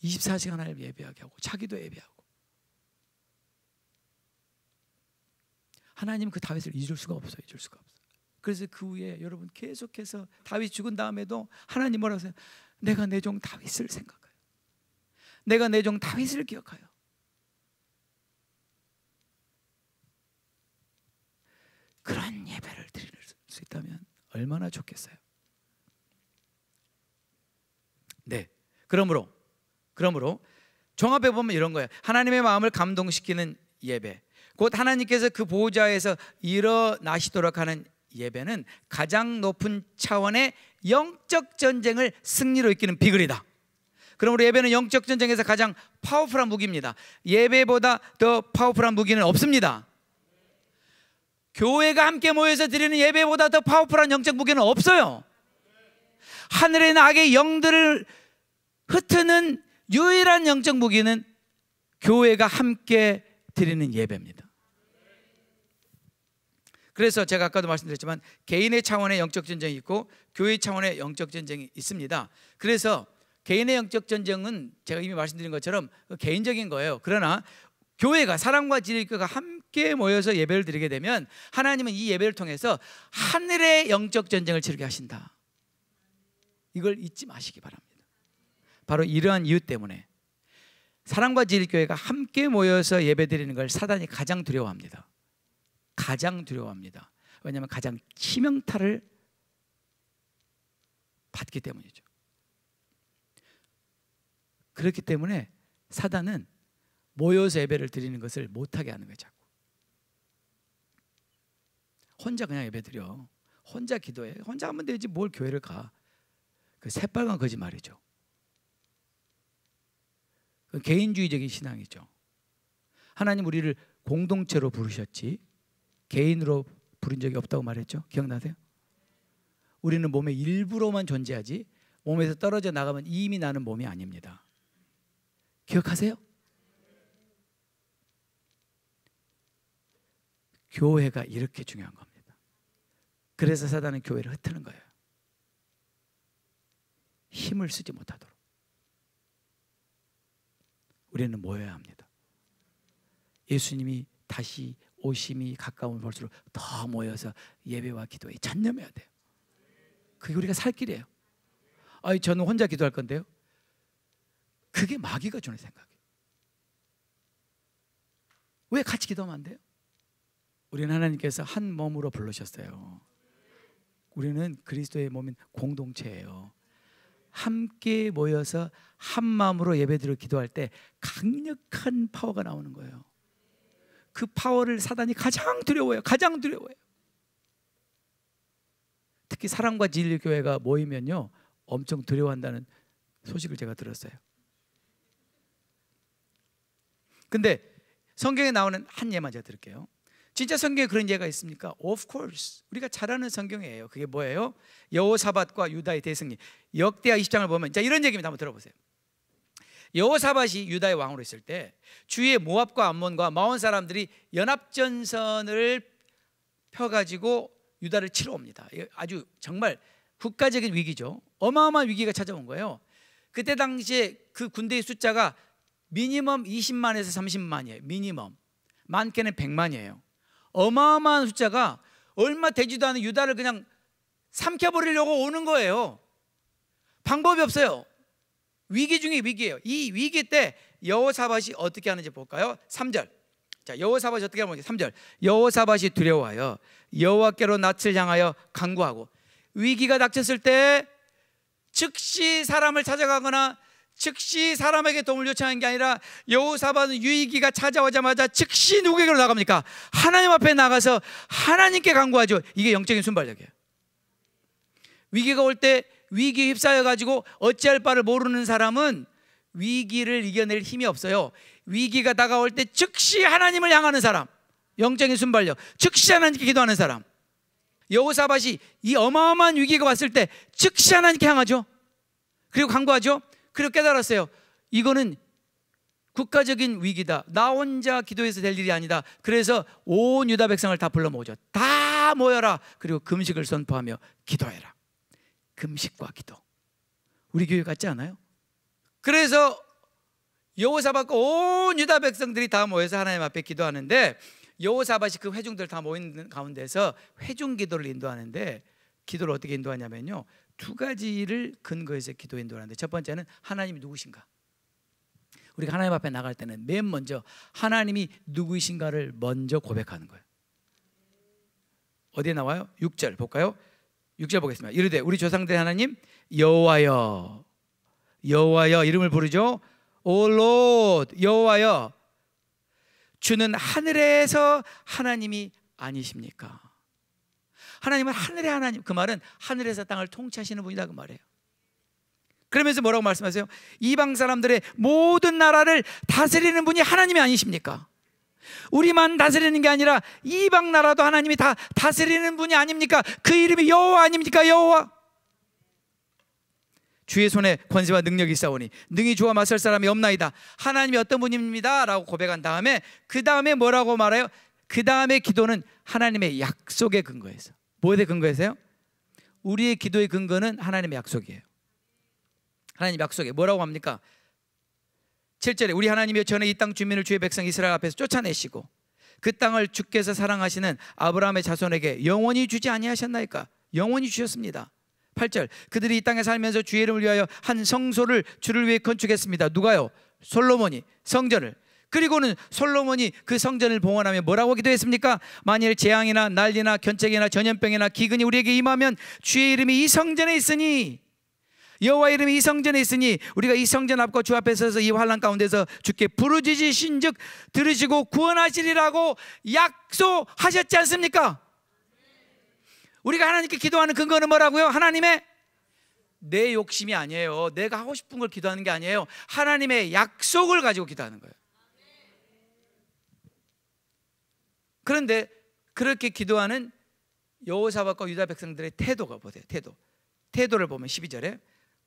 24시간 하나님 예배하게 하고 자기도 예배하고. 하나님 그 다윗을 잊을 수가 없어요. 잊을 수가 없어요. 그래서 그 후에 여러분 계속해서 다윗이 죽은 다음에도 하나님 뭐라고 하세요? 내가 내 종 다윗을 생각하여, 내가 내 종 다윗을 기억하여. 그런 예배를 드릴 수 있다면 얼마나 좋겠어요. 네, 그러므로 종합해 보면 이런 거예요. 하나님의 마음을 감동시키는 예배, 곧 하나님께서 그 보좌에서 일어나시도록 하는 예배는 가장 높은 차원의 영적 전쟁을 승리로 이끄는 비결이다. 그러므로 예배는 영적 전쟁에서 가장 파워풀한 무기입니다. 예배보다 더 파워풀한 무기는 없습니다. 교회가 함께 모여서 드리는 예배보다 더 파워풀한 영적 무기는 없어요. 하늘에 있는 악의 영들을 흩트는 유일한 영적 무기는 교회가 함께 드리는 예배입니다. 그래서 제가 아까도 말씀드렸지만 개인의 차원의 영적 전쟁이 있고 교회 차원의 영적 전쟁이 있습니다. 그래서 개인의 영적 전쟁은 제가 이미 말씀드린 것처럼 개인적인 거예요. 그러나 교회가, 사랑과 진리의 교회가 함께 모여서 예배를 드리게 되면 하나님은 이 예배를 통해서 하늘의 영적 전쟁을 치르게 하신다. 이걸 잊지 마시기 바랍니다. 바로 이러한 이유 때문에 사랑과 진리의 교회가 함께 모여서 예배 드리는 걸 사단이 가장 두려워합니다. 가장 두려워합니다. 왜냐하면 가장 치명타를 받기 때문이죠. 그렇기 때문에 사단은 모여서 예배를 드리는 것을 못하게 하는 거예요. 자꾸 혼자 그냥 예배 드려, 혼자 기도해, 혼자 하면 되지 뭘 교회를 가. 그 새빨간 거짓말이죠. 그 개인주의적인 신앙이죠. 하나님 우리를 공동체로 부르셨지 개인으로 부른 적이 없다고 말했죠. 기억나세요? 우리는 몸의 일부로만 존재하지 몸에서 떨어져 나가면 이미 나는 몸이 아닙니다. 기억하세요? 교회가 이렇게 중요한 겁니다. 그래서 사단은 교회를 흩트는 거예요. 힘을 쓰지 못하도록. 우리는 모여야 합니다. 예수님이 다시 오심이 가까운 볼수록 더 모여서 예배와 기도에 전념해야 돼요. 그게 우리가 살 길이에요. 아니 저는 혼자 기도할 건데요. 그게 마귀가 주는 생각이에요. 왜 같이 기도하면 안 돼요? 우리는 하나님께서 한 몸으로 부르셨어요. 우리는 그리스도의 몸인 공동체예요. 함께 모여서 한 마음으로 예배드리고 기도할 때 강력한 파워가 나오는 거예요. 그 파워를 사단이 가장 두려워해요. 가장 두려워해요. 특히 사랑과 진리 교회가 모이면요 엄청 두려워한다는 소식을 제가 들었어요. 근데 성경에 나오는 한 예만 제가 드릴게요. 진짜 성경에 그런 예가 있습니까? Of course. 우리가 잘 아는 성경이에요. 그게 뭐예요? 여호사밧과 유다의 대승리. 역대하 20장을 보면 자 이런 얘기입니다. 한번 들어보세요. 여호사밧이 유다의 왕으로 있을 때 주위의 모압과 암몬과 마온 사람들이 연합전선을 펴가지고 유다를 치러 옵니다. 아주 정말 국가적인 위기죠. 어마어마한 위기가 찾아온 거예요. 그때 당시에 그 군대의 숫자가 미니멈 20만에서 30만이에요. 미니멈. 많게는 100만이에요. 어마어마한 숫자가 얼마 되지도 않은 유다를 그냥 삼켜버리려고 오는 거예요. 방법이 없어요. 위기 중에 위기예요. 이 위기 때 여호사밧이 어떻게 하는지 볼까요? 3절. 자, 여호사밧이 어떻게 하는지 3절. 여호사밧이 두려워하여 여호와께로 낯을 향하여 간구하고 위기가 닥쳤을 때 즉시 사람을 찾아가거나 즉시 사람에게 도움을 요청하는 게 아니라 여호사밧은 위기가 찾아오자마자 즉시 누구에게로 나갑니까? 하나님 앞에 나가서 하나님께 간구하죠. 이게 영적인 순발력이에요. 위기가 올 때 위기에 휩싸여 가지고 어찌할 바를 모르는 사람은 위기를 이겨낼 힘이 없어요. 위기가 다가올 때 즉시 하나님을 향하는 사람, 영적인 순발력, 즉시 하나님께 기도하는 사람. 여호사밧이 이 어마어마한 위기가 왔을 때 즉시 하나님께 향하죠. 그리고 간구하죠. 그리고 깨달았어요. 이거는 국가적인 위기다. 나 혼자 기도해서 될 일이 아니다. 그래서 온 유다 백성을 다 불러 모으죠. 다 모여라. 그리고 금식을 선포하며 기도해라. 금식과 기도. 우리 교회 같지 않아요? 그래서 여호사밧과 온 유다 백성들이 다 모여서 하나님 앞에 기도하는데 여호사밧이 그 회중들 다 모인 가운데서 회중 기도를 인도하는데, 기도를 어떻게 인도하냐면요, 두 가지를 근거해서 기도 인도하는데, 첫 번째는 하나님이 누구신가. 우리가 하나님 앞에 나갈 때는 맨 먼저 하나님이 누구이신가를 먼저 고백하는 거예요. 어디에 나와요? 6절 볼까요? 6절 보겠습니다. 이르되 우리 조상들의 하나님 여호와여, 여호와여 이름을 부르죠. 오 롯, 여호와여, 주는 하늘에서 하나님이 아니십니까? 하나님은 하늘의 하나님, 그 말은 하늘에서 땅을 통치하시는 분이다 그 말이에요. 그러면서 뭐라고 말씀하세요? 이방 사람들의 모든 나라를 다스리는 분이 하나님이 아니십니까? 우리만 다스리는 게 아니라 이방 나라도 하나님이 다 다스리는 분이 아닙니까? 그 이름이 여호와 아닙니까? 여호와. 주의 손에 권세와 능력이 있사오니 능히 주와 맞설 사람이 없나이다. 하나님이 어떤 분입니다 라고 고백한 다음에, 그 다음에 뭐라고 말해요? 그 다음에 기도는 하나님의 약속에 근거해서. 뭐에 근거해서요? 우리의 기도의 근거는 하나님의 약속이에요. 하나님 약속에 뭐라고 합니까? 7절에 우리 하나님이여, 전에 이 땅 주민을 주의 백성 이스라엘 앞에서 쫓아내시고 그 땅을 주께서 사랑하시는 아브라함의 자손에게 영원히 주지 아니하셨나이까? 영원히 주셨습니다. 8절 그들이 이 땅에 살면서 주의 이름을 위하여 한 성소를 주를 위해 건축했습니다. 누가요? 솔로몬이 성전을. 그리고는 솔로몬이 그 성전을 봉헌하며 뭐라고 기도했습니까? 만일 재앙이나 난리나 견책이나 전염병이나 기근이 우리에게 임하면 주의 이름이 이 성전에 있으니, 여호와 이름이 이 성전에 있으니 우리가 이 성전 앞과 주 앞에 서서 이 환난 가운데서 주께 부르짖으신즉 들으시고 구원하시리라고 약속하셨지 않습니까? 우리가 하나님께 기도하는 근거는 뭐라고요? 하나님의, 내 욕심이 아니에요. 내가 하고 싶은 걸 기도하는 게 아니에요. 하나님의 약속을 가지고 기도하는 거예요. 그런데 그렇게 기도하는 여호사밧과 유다 백성들의 태도가 보세요. 태도를 보면 12절에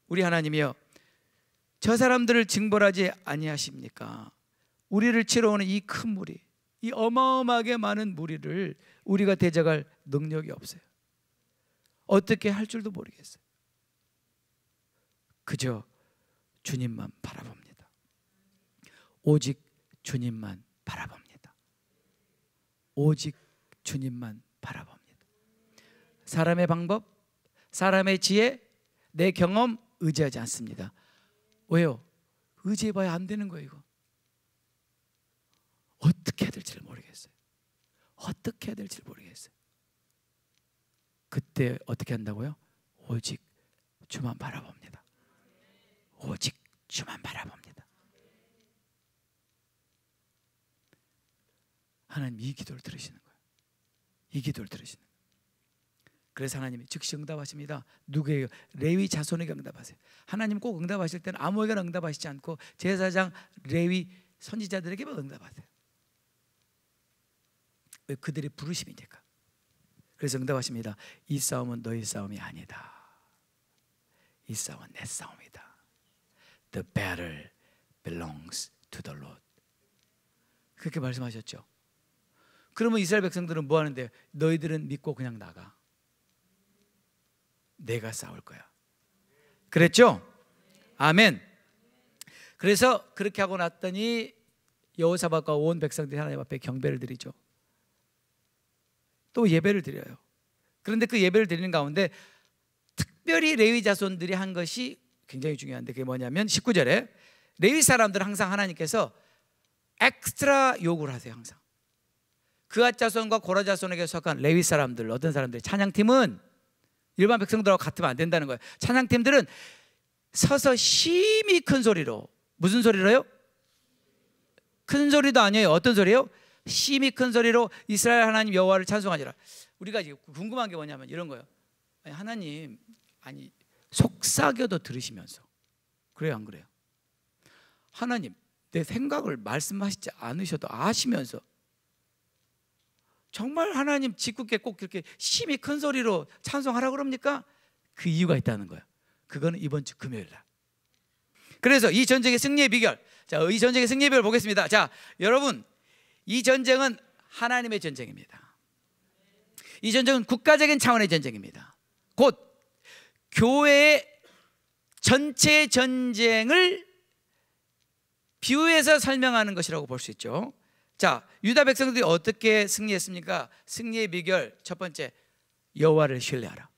우리 하나님이여, 저 사람들을 징벌하지 아니하십니까? 우리를 치러 오는 이 큰 무리, 이 어마어마하게 많은 무리를 우리가 대적할 능력이 없어요. 어떻게 할 줄도 모르겠어요. 그저 주님만 바라봅니다. 오직 주님만 바라봅니다. 오직 주님만 바라봅니다. 사람의 방법, 사람의 지혜, 내 경험 의지하지 않습니다. 왜요? 의지해봐야 안 되는 거예요. 이거 어떻게 해야 될지 모르겠어요. 어떻게 해야 될지 모르겠어요. 그때 어떻게 한다고요? 오직 주만 바라봅니다. 오직 주만 바라봅니다. 하나님 이 기도를 들으시는 거예요. 이 기도를 들으시는 거예요. 그래서 하나님이 즉시 응답하십니다. 누구에게? 레위 자손에게 응답하세요. 하나님 꼭 응답하실 때는 아무에게나 응답하시지 않고 제사장, 레위, 선지자들에게만 응답하세요. 왜? 그들의 부르심이니까. 그래서 응답하십니다. 이 싸움은 너희 싸움이 아니다. 이 싸움은 내 싸움이다. The battle belongs to the Lord. 그렇게 말씀하셨죠. 그러면 이스라엘 백성들은 뭐 하는데? 너희들은 믿고 그냥 나가. 내가 싸울 거야. 그랬죠? 아멘. 그래서 그렇게 하고 났더니 여호사밧과 온 백성들이 하나님 앞에 경배를 드리죠. 또 예배를 드려요. 그런데 그 예배를 드리는 가운데 특별히 레위 자손들이 한 것이 굉장히 중요한데, 그게 뭐냐면 19절에 레위 사람들은 항상 하나님께서 엑스트라 요구를 하세요. 항상 그앗 자손과 고라 자손에게 속한 레위 사람들, 어떤 사람들, 찬양팀은 일반 백성들하고 같으면 안 된다는 거예요. 찬양팀들은 서서 심히 큰 소리로, 무슨 소리로요? 큰 소리도 아니에요. 어떤 소리요? 심히 큰 소리로 이스라엘 하나님 여호와를 찬송하니라. 우리가 궁금한 게 뭐냐면 이런 거예요. 아니, 하나님, 아니 속삭여도 들으시면서, 그래요 안 그래요? 하나님, 내 생각을 말씀하시지 않으셔도 아시면서 정말 하나님 짓궂게 꼭 그렇게 심히 큰 소리로 찬송하라고 그럽니까? 그 이유가 있다는 거예요. 그거는 이번 주 금요일 날. 그래서 이 전쟁의 승리의 비결, 자, 이 전쟁의 승리의 비결 보겠습니다. 자, 여러분, 이 전쟁은 하나님의 전쟁입니다. 이 전쟁은 국가적인 차원의 전쟁입니다. 곧 교회의 전체 전쟁을 비유해서 설명하는 것이라고 볼 수 있죠. 자, 유다 백성들이 어떻게 승리했습니까? 승리의 비결 첫 번째, 여호와를 신뢰하라.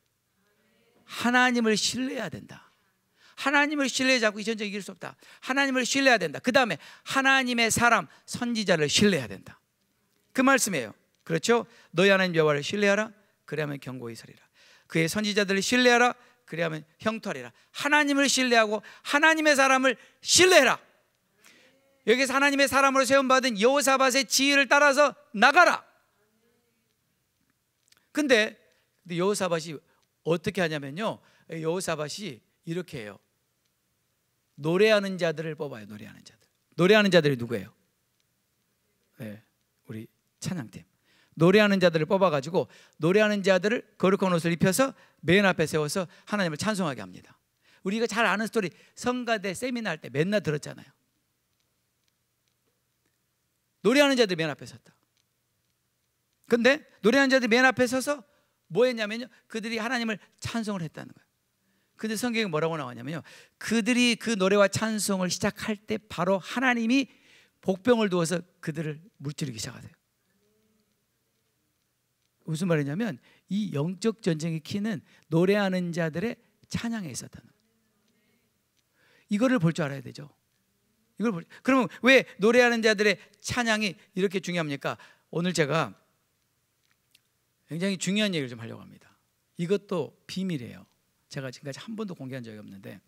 하나님을 신뢰해야 된다. 하나님을 신뢰하지 않고 이 전쟁 이길 수 없다. 하나님을 신뢰해야 된다. 그 다음에 하나님의 사람 선지자를 신뢰해야 된다. 그 말씀이에요. 그렇죠? 너희 하나님 여호와를 신뢰하라. 그래야만 견고히 서리라. 그의 선지자들을 신뢰하라. 그래야만 형통하리라. 하나님을 신뢰하고 하나님의 사람을 신뢰해라. 여기서 하나님의 사람으로 세움받은 여호사밧의 지혜를 따라서 나가라. 근데 여호사밧이 어떻게 하냐면요, 여호사밧이 이렇게 해요. 노래하는 자들을 뽑아요. 노래하는 자들. 노래하는 자들이 누구예요? 네, 우리 찬양팀. 노래하는 자들을 뽑아가지고 노래하는 자들을 거룩한 옷을 입혀서 맨 앞에 세워서 하나님을 찬송하게 합니다. 우리가 잘 아는 스토리, 성가대 세미나 할 때 맨날 들었잖아요. 노래하는 자들이 맨 앞에 섰다. 근데 노래하는 자들이 맨 앞에 서서 뭐 했냐면요, 그들이 하나님을 찬송을 했다는 거예요. 근데 성경에 뭐라고 나오냐면요, 그들이 그 노래와 찬송을 시작할 때 바로 하나님이 복병을 두어서 그들을 무찌르기 시작하세요. 무슨 말이냐면 이 영적 전쟁의 키는 노래하는 자들의 찬양에 있었다는 거예요. 이거를 볼 줄 알아야 되죠. 그러면 왜 노래하는 자들의 찬양이 이렇게 중요합니까? 오늘 제가 굉장히 중요한 얘기를 좀 하려고 합니다. 이것도 비밀이에요. 제가 지금까지 한 번도 공개한 적이 없는데,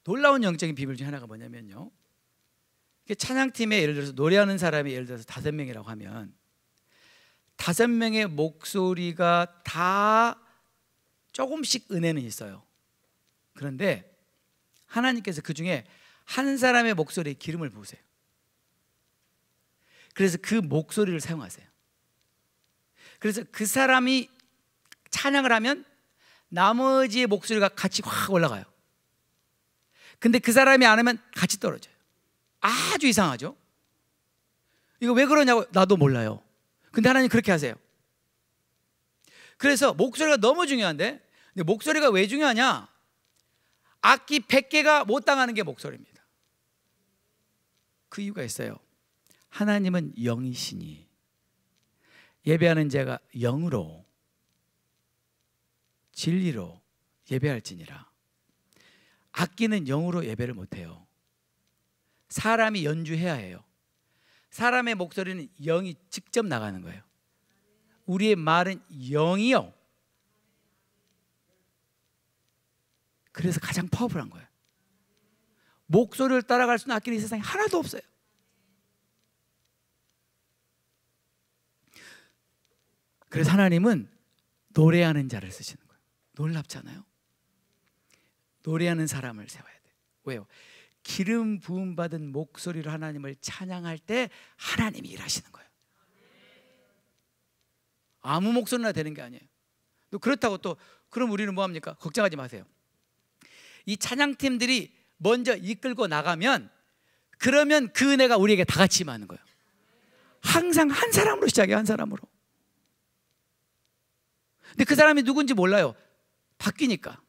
놀라운 영적인 비밀 중에 하나가 뭐냐면요, 찬양팀에 예를 들어서 노래하는 사람이 예를 들어서 5명이라고 하면 5명의 목소리가 다 조금씩 은혜는 있어요. 그런데 하나님께서 그 중에 한 사람의 목소리에 기름을 부으세요. 그래서 그 목소리를 사용하세요. 그래서 그 사람이 찬양을 하면 나머지의 목소리가 같이 확 올라가요. 근데 그 사람이 안 하면 같이 떨어져요. 아주 이상하죠? 이거 왜 그러냐고 나도 몰라요. 근데 하나님 그렇게 하세요. 그래서 목소리가 너무 중요한데, 근데 목소리가 왜 중요하냐? 악기 100개가 못 당하는 게 목소리입니다. 그 이유가 있어요. 하나님은 영이시니 예배하는 자가 영으로 진리로 예배할지니라. 악기는 영으로 예배를 못해요. 사람이 연주해야 해요. 사람의 목소리는 영이 직접 나가는 거예요. 우리의 말은 영이요. 그래서 가장 파워풀한 거예요. 목소리를 따라갈 수 있는 악기는 이 세상에 하나도 없어요. 그래서 하나님은 노래하는 자를 쓰시는 거예요. 놀랍잖아요. 노래하는 사람을 세워야 돼요. 왜요? 기름 부음 받은 목소리로 하나님을 찬양할 때 하나님이 일하시는 거예요. 아무 목소리나 되는 게 아니에요. 또 그렇다고 또 그럼 우리는 뭐 합니까? 걱정하지 마세요. 이 찬양팀들이 먼저 이끌고 나가면 그러면 그 은혜가 우리에게 다 같이 임하는 거예요. 항상 한 사람으로 시작해요. 한 사람으로. 근데 그 사람이 누군지 몰라요. 바뀌니까.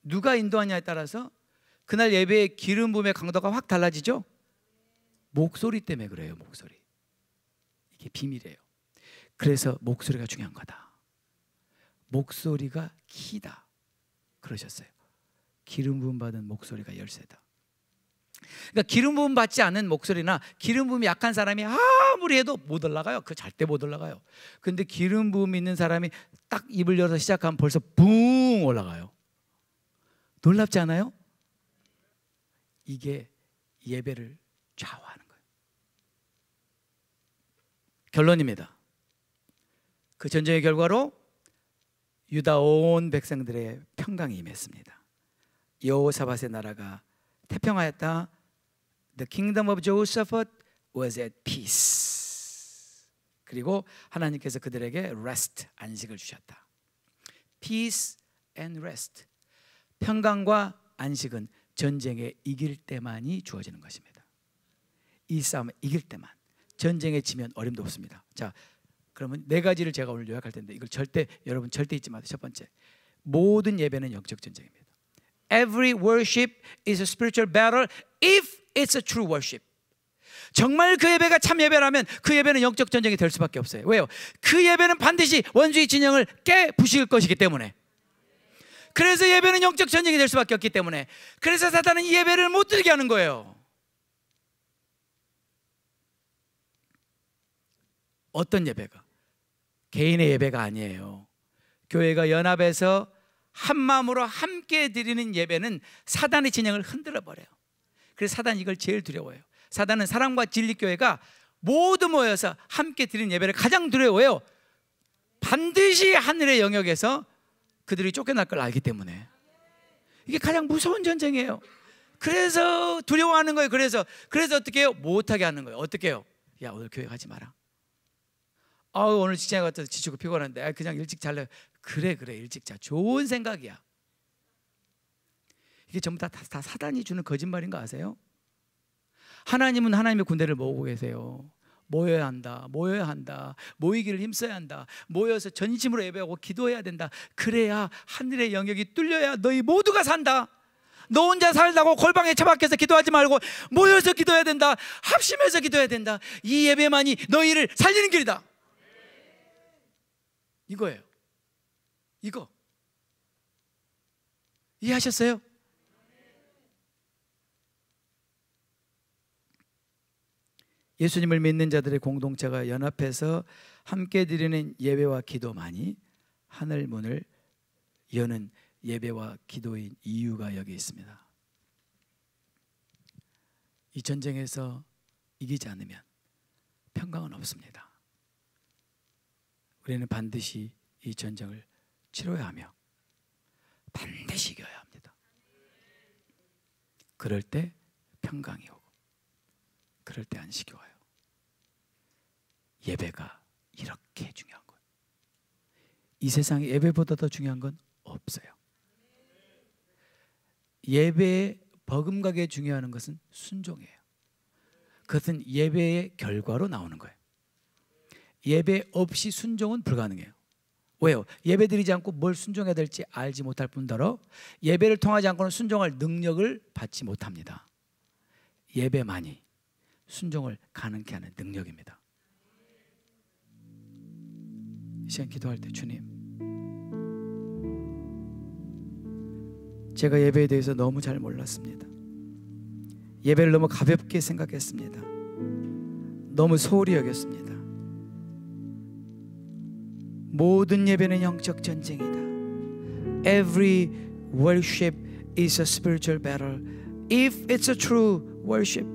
누가 인도하냐에 따라서 그날 예배의 기름 부음의 강도가 확 달라지죠. 목소리 때문에 그래요. 목소리. 이게 비밀이에요. 그래서 목소리가 중요한 거다. 목소리가 키다 그러셨어요. 기름 부음 받은 목소리가 열쇠다. 그러니까 기름 부음 받지 않은 목소리나 기름 부음이 약한 사람이 아무리 해도 못 올라가요. 그 절대 못 올라가요. 근데 기름 부음 있는 사람이 딱 입을 열어서 시작하면 벌써 붕 올라가요. 놀랍지 않아요? 이게 예배를 좌우하는 거예요. 결론입니다. 그 전쟁의 결과로 유다 온 백성들의 평강이 임했습니다. 여호사밧의 나라가 태평하였다. The kingdom of Jehoshaphat was at peace. 그리고 하나님께서 그들에게 rest, 안식을 주셨다. Peace and rest. 평강과 안식은 전쟁에 이길 때만이 주어지는 것입니다. 이 싸움에 이길 때만. 전쟁에 지면 어림도 없습니다. 자, 그러면 4가지를 제가 오늘 요약할 텐데 이걸 여러분 절대 잊지 마세요. 첫 번째, 모든 예배는 영적 전쟁입니다. Every worship is a spiritual battle if it's a true worship. 정말 그 예배가 참 예배라면 그 예배는 영적 전쟁이 될 수밖에 없어요. 왜요? 그 예배는 반드시 원수의 진영을 깨부실 것이기 때문에. 그래서 예배는 영적 전쟁이 될 수밖에 없기 때문에. 그래서 사단은 이 예배를 못 드리게 하는 거예요. 어떤 예배가? 개인의 예배가 아니에요. 교회가 연합해서 한 마음으로 함께 드리는 예배는 사단의 진영을 흔들어 버려요. 그래서 사단이 이걸 제일 두려워해요. 사단은 사랑과 진리 교회가 모두 모여서 함께 드리는 예배를 가장 두려워해요. 반드시 하늘의 영역에서 그들이 쫓겨날 걸 알기 때문에. 이게 가장 무서운 전쟁이에요. 그래서 두려워하는 거예요. 그래서 어떻게 해요? 못하게 하는 거예요. 어떻게 해요? 야, 오늘 교회 가지 마라. 오늘 직장에 갔다 지치고 피곤한데 그냥 일찍 잘래. 그래 일찍 자. 좋은 생각이야. 이게 전부 다 사단이 주는 거짓말인 거 아세요? 하나님은 하나님의 군대를 모으고 계세요. 모여야 한다. 모이기를 힘써야 한다. 모여서 전심으로 예배하고 기도해야 된다. 그래야 하늘의 영역이 뚫려야 너희 모두가 산다. 너 혼자 살다고 골방에 처박혀서 기도하지 말고 모여서 기도해야 된다. 합심해서 기도해야 된다. 이 예배만이 너희를 살리는 길이다. 이거예요. 이거 이해하셨어요? 예수님을 믿는 자들의 공동체가 연합해서 함께 드리는 예배와 기도만이 하늘 문을 여는 예배와 기도인 이유가 여기 있습니다. 이 전쟁에서 이기지 않으면 평강은 없습니다. 우리는 반드시 이 전쟁을 치러야 하며 반드시 이겨야 합니다. 그럴 때 평강이 오고 그럴 때 안식이 와요. 예배가 이렇게 중요한 거예요. 이 세상에 예배보다 더 중요한 건 없어요. 예배에 버금가게 중요한 것은 순종이에요. 그것은 예배의 결과로 나오는 거예요. 예배 없이 순종은 불가능해요. 왜요? 예배 드리지 않고 뭘 순종해야 될지 알지 못할 뿐더러 예배를 통하지 않고는 순종할 능력을 받지 못합니다. 예배만이 순종을 가능케 하는 능력입니다. 이 시간 기도할 때 주님, 제가 예배에 대해서 너무 잘 몰랐습니다. 예배를 너무 가볍게 생각했습니다. 너무 소홀히 여겼습니다. 모든 예배는 영적 전쟁이다. Every worship is a spiritual battle if it's a true worship.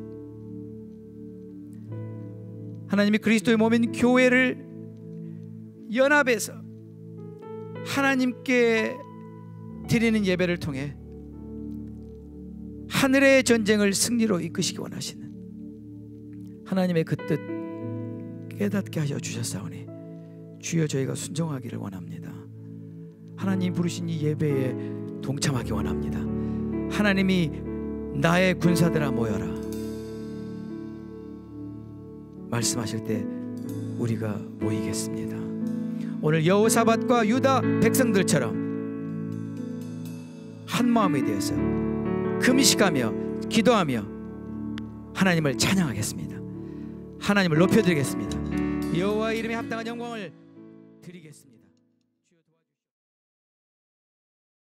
하나님이 그리스도의 몸인 교회를 연합해서 하나님께 드리는 예배를 통해 하늘의 전쟁을 승리로 이끄시기 원하시는 하나님의 그 뜻 깨닫게 하여 주셨사오니 주여 저희가 순종하기를 원합니다. 하나님 부르신 이 예배에 동참하기 원합니다. 하나님이 나의 군사들아 모여라 말씀하실 때 우리가 모이겠습니다. 오늘 여호사밧과 유다 백성들처럼 한 마음이 되어서 금식하며 기도하며 하나님을 찬양하겠습니다. 하나님을 높여드리겠습니다. 여호와 이름에 합당한 영광을 드리겠습니다.